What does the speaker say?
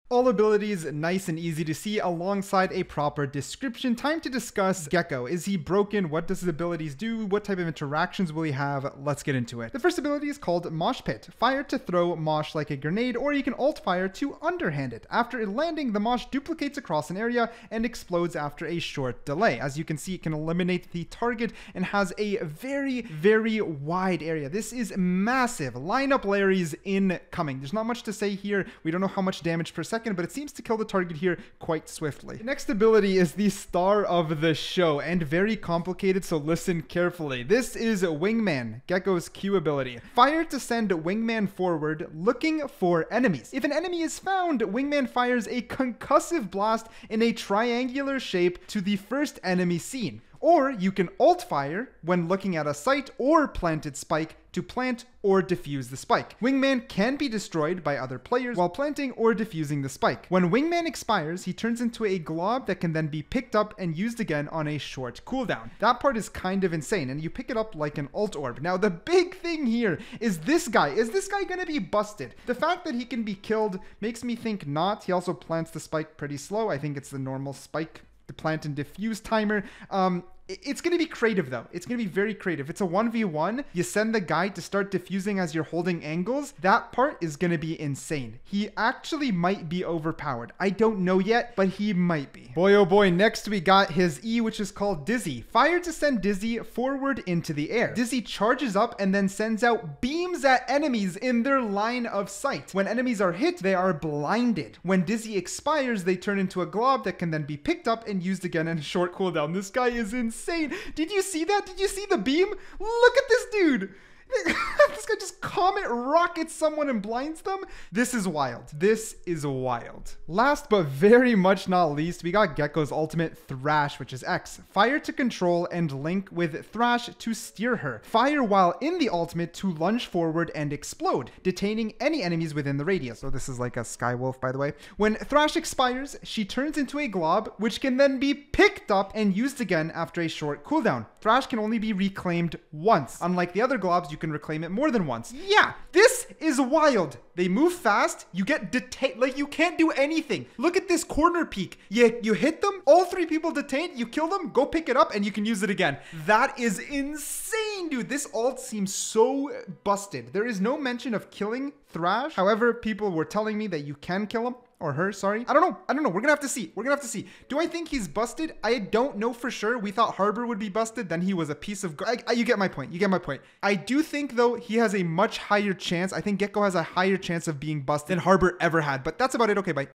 All abilities nice and easy to see alongside a proper description. Time to discuss Gekko. Is he broken? What does his abilities do? What type of interactions will he have? Let's get into it. The first ability is called MOSH Pit. Fire to throw MOSH like a grenade, or you can alt fire to underhand it. After landing, the MOSH duplicates across an area and explodes after a short delay. As you can see, it can eliminate the target and has a very, very wide area. This is massive. Lineup Larry's incoming. There's not much to say here. We don't know how much damage per second, but it seems to kill the target here quite swiftly. The next ability is the star of the show and very complicated, so listen carefully. This is Wingman, Gekko's Q ability. Fire to send Wingman forward looking for enemies. If an enemy is found, Wingman fires a concussive blast in a triangular shape to the first enemy seen. Or you can alt fire when looking at a site or planted spike to plant or defuse the spike. Wingman can be destroyed by other players while planting or defusing the spike. When Wingman expires, he turns into a glob that can then be picked up and used again on a short cooldown. That part is kind of insane, and you pick it up like an alt orb. Now, the big thing here is this guy. Is this guy gonna be busted? The fact that he can be killed makes me think not. He also plants the spike pretty slow. I think it's the normal spike the plant and diffuse timer. It's going to be creative though. It's going to be very creative. It's a 1v1. You send the guy to start diffusing as you're holding angles. That part is going to be insane. He actually might be overpowered. I don't know yet, but he might be. Boy, oh boy. Next we got his E, which is called Dizzy. Fire to send Dizzy forward into the air. Dizzy charges up and then sends out beams at enemies in their line of sight. When enemies are hit, they are blinded. When Dizzy expires, they turn into a glob that can then be picked up and used again in a short cooldown. This guy is insane. Did you see that? Did you see the beam? Look at this dude. This guy just comet rockets someone and blinds them. This is wild. This is wild. Last but very much not least, we got Gekko's ultimate Thrash, which is X. Fire to control and link with Thrash to steer her. Fire while in the ultimate to lunge forward and explode, detaining any enemies within the radius. So this is like a Skywolf, by the way. When Thrash expires, she turns into a glob, which can then be picked up and used again after a short cooldown. Thrash can only be reclaimed once. Unlike the other globs, you can reclaim it more than once. Yeah, this is wild. They move fast. You get detained. Like, you can't do anything. Look at this corner peek. You hit them. All three people detained. You kill them. Go pick it up and you can use it again. That is insane, dude. This ult seems so busted. There is no mention of killing Thrash. However, people were telling me that you can kill him. Or her, sorry. I don't know. We're gonna have to see. Do I think he's busted? I don't know for sure. We thought Harbor would be busted. Then he was a piece of... You get my point. I do think, though, he has a much higher chance. I think Gekko has a higher chance of being busted than Harbor ever had. But that's about it. Okay, bye.